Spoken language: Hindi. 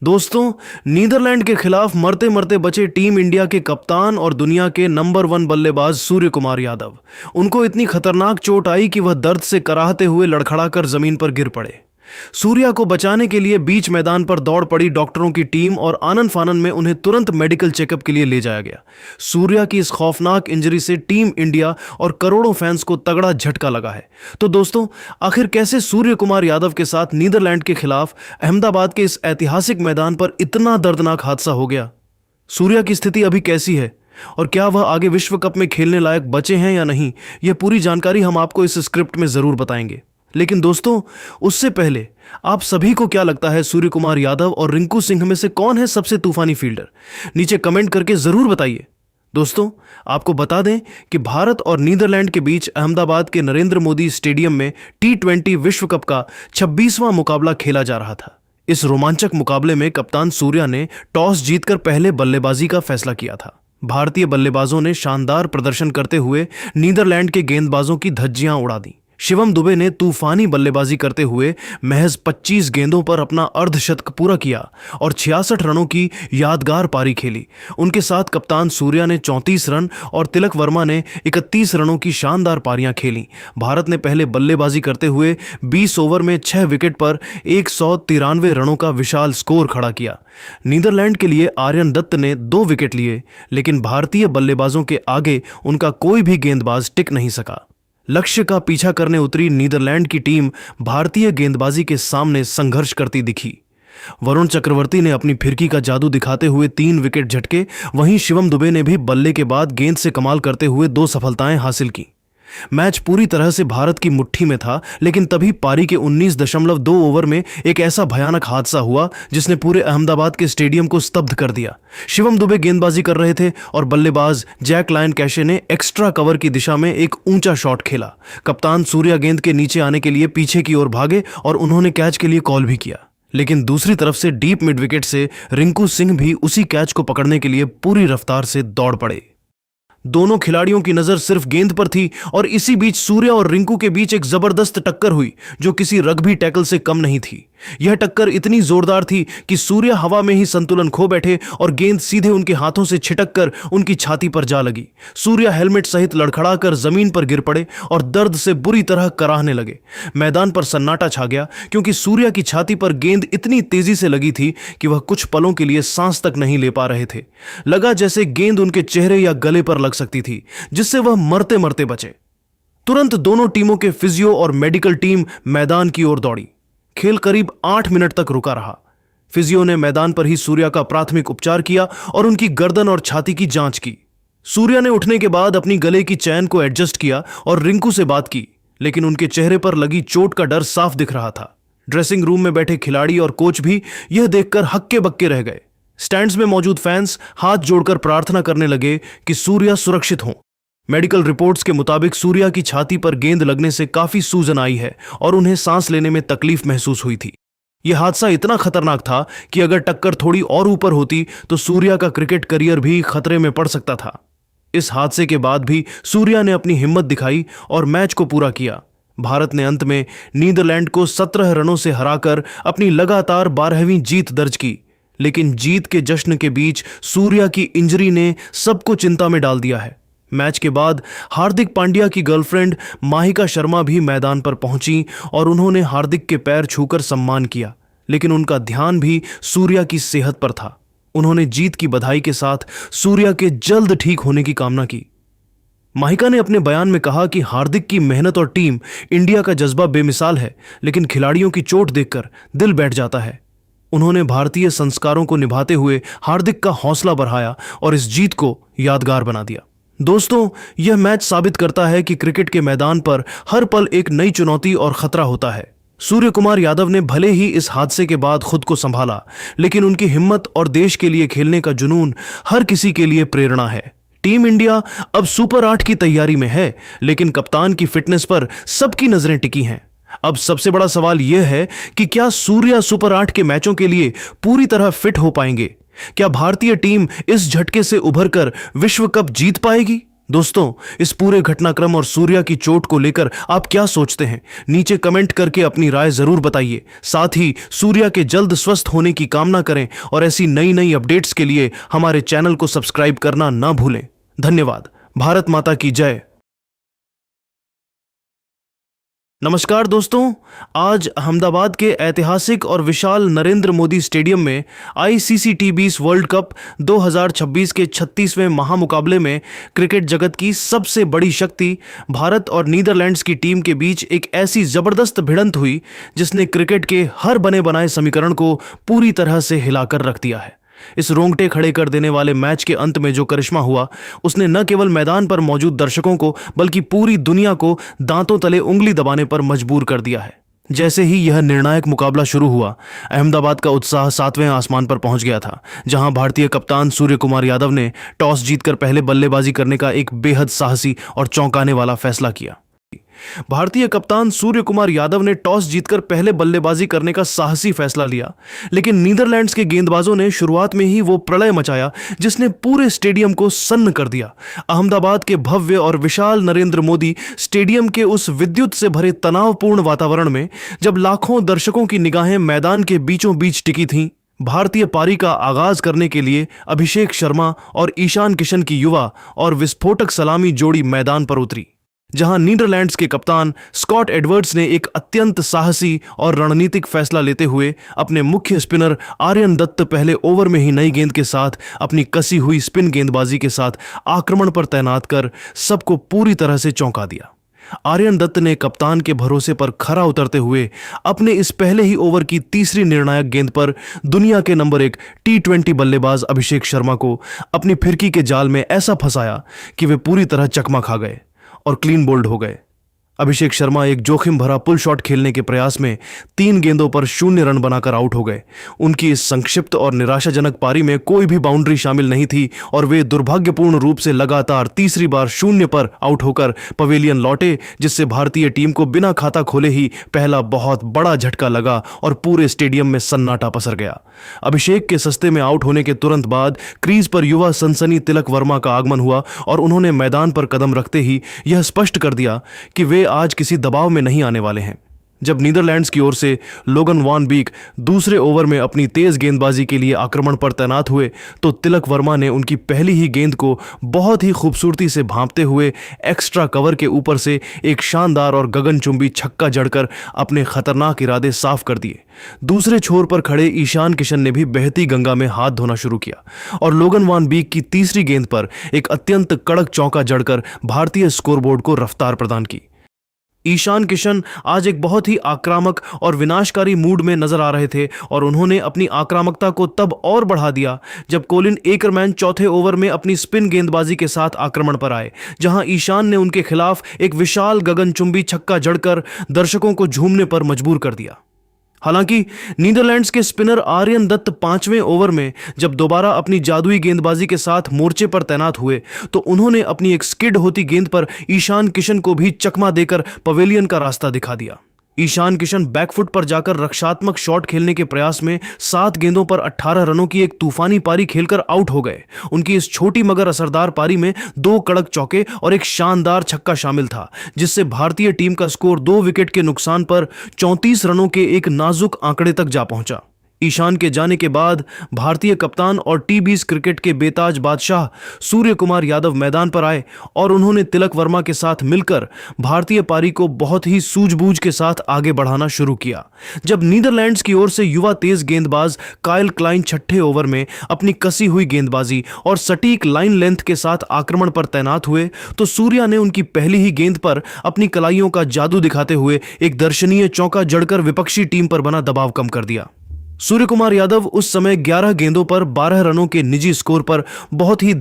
दोस्तों, नीदरलैंड के खिलाफ मरते मरते बचे टीम इंडिया के कप्तान और दुनिया के नंबर 1 बल्लेबाज सूर्य कुमार यादव। उनको इतनी खतरनाक चोट आई कि वह दर्द से कराहते हुए लड़खड़ाकर जमीन पर गिर पड़े। सूर्या को बचाने के लिए बीच मैदान पर दौड़ पड़ी डॉक्टरों की टीम और आनन फानन में उन्हें तुरंत मेडिकल चेकअप के लिए ले जाया गया। सूर्या की इस खौफनाक इंजरी से टीम इंडिया और करोड़ों फैंस को तगड़ा झटका लगा है। तो दोस्तों, आखिर कैसे सूर्य कुमार यादव के साथ नीदरलैंड के खिलाफ अहमदाबाद के इस ऐतिहासिक मैदान पर इतना दर्दनाक हादसा हो गया? सूर्या की स्थिति अभी कैसी है और क्या वह आगे विश्व कप में खेलने लायक बचे हैं या नहीं, यह पूरी जानकारी हम आपको इस स्क्रिप्ट में जरूर बताएंगे। लेकिन दोस्तों, उससे पहले आप सभी को क्या लगता है, सूर्य कुमार यादव और रिंकू सिंह में से कौन है सबसे तूफानी फील्डर? नीचे कमेंट करके जरूर बताइए। दोस्तों, आपको बता दें कि भारत और नीदरलैंड के बीच अहमदाबाद के नरेंद्र मोदी स्टेडियम में T20 विश्व कप का 26वां मुकाबला खेला जा रहा था। इस रोमांचक मुकाबले में कप्तान सूर्या ने टॉस जीतकर पहले बल्लेबाजी का फैसला किया था। भारतीय बल्लेबाजों ने शानदार प्रदर्शन करते हुए नीदरलैंड के गेंदबाजों की धज्जियां उड़ा दी। शिवम दुबे ने तूफानी बल्लेबाजी करते हुए महज 25 गेंदों पर अपना अर्धशतक पूरा किया और 66 रनों की यादगार पारी खेली। उनके साथ कप्तान सूर्या ने 34 रन और तिलक वर्मा ने 31 रनों की शानदार पारियां खेलीं। भारत ने पहले बल्लेबाजी करते हुए 20 ओवर में 6 विकेट पर 193 रनों का विशाल स्कोर खड़ा किया। नीदरलैंड के लिए आर्यन दत्त ने 2 विकेट लिए, लेकिन भारतीय बल्लेबाजों के आगे उनका कोई भी गेंदबाज टिक नहीं सका। लक्ष्य का पीछा करने उतरी नीदरलैंड की टीम भारतीय गेंदबाजी के सामने संघर्ष करती दिखी। वरुण चक्रवर्ती ने अपनी फिरकी का जादू दिखाते हुए 3 विकेट झटके, वहीं शिवम दुबे ने भी बल्ले के बाद गेंद से कमाल करते हुए 2 सफलताएं हासिल की। मैच पूरी तरह से भारत की मुट्ठी में था, लेकिन तभी पारी के 19.2 ओवर में एक ऐसा भयानक हादसा हुआ जिसने पूरे अहमदाबाद के स्टेडियम को स्तब्ध कर दिया। शिवम दुबे गेंदबाजी कर रहे थे और बल्लेबाज जैक लायन कैशे ने एक्स्ट्रा कवर की दिशा में एक ऊंचा शॉट खेला। कप्तान सूर्या गेंद के नीचे आने के लिए पीछे की ओर भागे और उन्होंने कैच के लिए कॉल भी किया, लेकिन दूसरी तरफ से डीप मिड विकेट से रिंकू सिंह भी उसी कैच को पकड़ने के लिए पूरी रफ्तार से दौड़ पड़े। दोनों खिलाड़ियों की नजर सिर्फ गेंद पर थी और इसी बीच सूर्या और रिंकू के बीच एक जबरदस्त टक्कर हुई जो किसी रग्बी टैकल से कम नहीं थी। यह टक्कर इतनी जोरदार थी कि सूर्या हवा में ही संतुलन खो बैठे और गेंद सीधे उनके हाथों से छिटककर उनकी छाती पर जा लगी। सूर्या हेलमेट सहित लड़खड़ाकर जमीन पर गिर पड़े और दर्द से बुरी तरह कराहने लगे। मैदान पर सन्नाटा छा गया क्योंकि सूर्या की छाती पर गेंद इतनी तेजी से लगी थी कि वह कुछ पलों के लिए सांस तक नहीं ले पा रहे थे। लगा जैसे गेंद उनके चेहरे या गले पर लग सकती थी, जिससे वह मरते मरते बचे। तुरंत दोनों टीमों के फिजियो और मेडिकल टीम मैदान की ओर दौड़ी। खेल करीब 8 मिनट तक रुका रहा। फिजियो ने मैदान पर ही सूर्या का प्राथमिक उपचार किया और उनकी गर्दन और छाती की जांच की। सूर्या ने उठने के बाद अपनी गले की चैन को एडजस्ट किया और रिंकू से बात की, लेकिन उनके चेहरे पर लगी चोट का डर साफ दिख रहा था। ड्रेसिंग रूम में बैठे खिलाड़ी और कोच भी यह देखकर हक्के बक्के रह गए। स्टैंड्स में मौजूद फैंस हाथ जोड़कर प्रार्थना करने लगे कि सूर्या सुरक्षित हों। मेडिकल रिपोर्ट्स के मुताबिक सूर्या की छाती पर गेंद लगने से काफी सूजन आई है और उन्हें सांस लेने में तकलीफ महसूस हुई थी। यह हादसा इतना खतरनाक था कि अगर टक्कर थोड़ी और ऊपर होती तो सूर्या का क्रिकेट करियर भी खतरे में पड़ सकता था। इस हादसे के बाद भी सूर्या ने अपनी हिम्मत दिखाई और मैच को पूरा किया। भारत ने अंत में नीदरलैंड को 17 रनों से हराकर अपनी लगातार 12वीं जीत दर्ज की, लेकिन जीत के जश्न के बीच सूर्या की इंजरी ने सबको चिंता में डाल दिया है। मैच के बाद हार्दिक पांड्या की गर्लफ्रेंड माहिका शर्मा भी मैदान पर पहुंची और उन्होंने हार्दिक के पैर छूकर सम्मान किया, लेकिन उनका ध्यान भी सूर्या की सेहत पर था। उन्होंने जीत की बधाई के साथ सूर्या के जल्द ठीक होने की कामना की। माहिका ने अपने बयान में कहा कि हार्दिक की मेहनत और टीम इंडिया का जज्बा बेमिसाल है, लेकिन खिलाड़ियों की चोट देखकर दिल बैठ जाता है। उन्होंने भारतीय संस्कारों को निभाते हुए हार्दिक का हौसला बढ़ाया और इस जीत को यादगार बना दिया। दोस्तों, यह मैच साबित करता है कि क्रिकेट के मैदान पर हर पल एक नई चुनौती और खतरा होता है। सूर्य कुमार यादव ने भले ही इस हादसे के बाद खुद को संभाला, लेकिन उनकी हिम्मत और देश के लिए खेलने का जुनून हर किसी के लिए प्रेरणा है। टीम इंडिया अब सुपर 8 की तैयारी में है, लेकिन कप्तान की फिटनेस पर सबकी नजरें टिकी हैं। अब सबसे बड़ा सवाल यह है कि क्या सूर्या सुपर 8 के मैचों के लिए पूरी तरह फिट हो पाएंगे? क्या भारतीय टीम इस झटके से उभरकर विश्व कप जीत पाएगी? दोस्तों, इस पूरे घटनाक्रम और सूर्या की चोट को लेकर आप क्या सोचते हैं? नीचे कमेंट करके अपनी राय जरूर बताइए। साथ ही सूर्या के जल्द स्वस्थ होने की कामना करें और ऐसी नई नई अपडेट्स के लिए हमारे चैनल को सब्सक्राइब करना ना भूलें। धन्यवाद। भारत माता की जय। नमस्कार दोस्तों, आज अहमदाबाद के ऐतिहासिक और विशाल नरेंद्र मोदी स्टेडियम में आईसीसी टी20 वर्ल्ड कप 2026 के 36वें महामुकाबले में क्रिकेट जगत की सबसे बड़ी शक्ति भारत और नीदरलैंड्स की टीम के बीच एक ऐसी जबरदस्त भिड़ंत हुई जिसने क्रिकेट के हर बने बनाए समीकरण को पूरी तरह से हिलाकर रख दिया है। इस रोंगटे खड़े कर देने वाले मैच के अंत में जो करिश्मा हुआ, उसने न केवल मैदान पर मौजूद दर्शकों को बल्कि पूरी दुनिया को दांतों तले उंगली दबाने पर मजबूर कर दिया है। जैसे ही यह निर्णायक मुकाबला शुरू हुआ, अहमदाबाद का उत्साह 7वें आसमान पर पहुंच गया था, जहां भारतीय कप्तान सूर्य कुमार यादव ने टॉस जीतकर पहले बल्लेबाजी करने का एक बेहद साहसी और चौंकाने वाला फैसला किया। भारतीय कप्तान सूर्य कुमार यादव ने टॉस जीतकर पहले बल्लेबाजी करने का साहसी फैसला लिया, लेकिन नीदरलैंड्स के गेंदबाजों ने शुरुआत में ही वो प्रलय मचाया जिसने पूरे स्टेडियम को सन्न कर दिया। अहमदाबाद के भव्य और विशाल नरेंद्र मोदी स्टेडियम के उस विद्युत से भरे तनावपूर्ण वातावरण में जब लाखों दर्शकों की निगाहें मैदान के बीचों बीच टिकी थीं, भारतीय पारी का आगाज करने के लिए अभिषेक शर्मा और ईशान किशन की युवा और विस्फोटक सलामी जोड़ी मैदान पर उतरी, जहां नीदरलैंड्स के कप्तान स्कॉट एडवर्ड्स ने एक अत्यंत साहसी और रणनीतिक फैसला लेते हुए अपने मुख्य स्पिनर आर्यन दत्त पहले ओवर में ही नई गेंद के साथ अपनी कसी हुई स्पिन गेंदबाजी के साथ आक्रमण पर तैनात कर सबको पूरी तरह से चौंका दिया। आर्यन दत्त ने कप्तान के भरोसे पर खरा उतरते हुए अपने इस पहले ही ओवर की तीसरी निर्णायक गेंद पर दुनिया के नंबर 1 T20 बल्लेबाज अभिषेक शर्मा को अपनी फिरकी के जाल में ऐसा फंसाया कि वे पूरी तरह चकमा खा गए और क्लीन बोल्ड हो गए। अभिषेक शर्मा एक जोखिम भरा पुल शॉट खेलने के प्रयास में 3 गेंदों पर 0 रन बनाकर आउट हो गए। उनकी इस संक्षिप्त और निराशाजनक पारी में कोई भी बाउंड्री शामिल नहीं थी और वे दुर्भाग्यपूर्ण रूप से लगातार तीसरी बार 0 पर आउट होकर पवेलियन लौटे, जिससे भारतीय टीम को बिना खाता खोले ही पहला बहुत बड़ा झटका लगा और पूरे स्टेडियम में सन्नाटा पसर गया। अभिषेक के सस्ते में आउट होने के तुरंत बाद क्रीज पर युवा सनसनी तिलक वर्मा का आगमन हुआ और उन्होंने मैदान पर कदम रखते ही यह स्पष्ट कर दिया कि वे आज किसी दबाव में नहीं आने वाले हैं। जब नीदरलैंड्स की ओर से लोगन वान बीक दूसरे ओवर में अपनी तेज गेंदबाजी के लिए आक्रमण पर तैनात हुए, तो तिलक वर्मा ने उनकी पहली ही गेंद को बहुत ही खूबसूरती से भांपते हुए एक्स्ट्रा कवर के ऊपर से एक शानदार और गगनचुंबी छक्का जड़कर अपने खतरनाक इरादे साफ कर दिए। दूसरे छोर पर खड़े ईशान किशन ने भी बहती गंगा में हाथ धोना शुरू किया और लोगन वान बीक की तीसरी गेंद पर एक अत्यंत कड़क चौका जड़कर भारतीय स्कोरबोर्ड को रफ्तार प्रदान की। ईशान किशन आज एक बहुत ही आक्रामक और विनाशकारी मूड में नजर आ रहे थे और उन्होंने अपनी आक्रामकता को तब और बढ़ा दिया जब कोलिन एकरमैन चौथे ओवर में अपनी स्पिन गेंदबाजी के साथ आक्रमण पर आए, जहां ईशान ने उनके खिलाफ एक विशाल गगनचुंबी छक्का जड़कर दर्शकों को झूमने पर मजबूर कर दिया। हालांकि नीदरलैंड्स के स्पिनर आर्यन दत्त 5वें ओवर में जब दोबारा अपनी जादुई गेंदबाजी के साथ मोर्चे पर तैनात हुए, तो उन्होंने अपनी एक स्किड होती गेंद पर ईशान किशन को भी चकमा देकर पवेलियन का रास्ता दिखा दिया। ईशान किशन बैकफुट पर जाकर रक्षात्मक शॉट खेलने के प्रयास में 7 गेंदों पर 18 रनों की एक तूफानी पारी खेलकर आउट हो गए। उनकी इस छोटी मगर असरदार पारी में 2 कड़क चौके और एक शानदार छक्का शामिल था, जिससे भारतीय टीम का स्कोर 2 विकेट के नुकसान पर 34 रनों के एक नाजुक आंकड़े तक जा पहुंचा। ईशान के जाने के बाद भारतीय कप्तान और टी20 क्रिकेट के बेताज बादशाह सूर्य कुमार यादव मैदान पर आए और उन्होंने तिलक वर्मा के साथ मिलकर भारतीय पारी को बहुत ही सूझबूझ के साथ आगे बढ़ाना शुरू किया। जब नीदरलैंड्स की ओर से युवा तेज गेंदबाज काइल क्लाइन छठे ओवर में अपनी कसी हुई गेंदबाजी और सटीक लाइन लेंथ के साथ आक्रमण पर तैनात हुए, तो सूर्या ने उनकी पहली ही गेंद पर अपनी कलाइयों का जादू दिखाते हुए एक दर्शनीय चौका जड़कर विपक्षी टीम पर बना दबाव कम कर दिया। सूर्य कुमार यादव उस समय 11 गेंदों पर 12 रनों के निजी स्कोर पर बहुत ही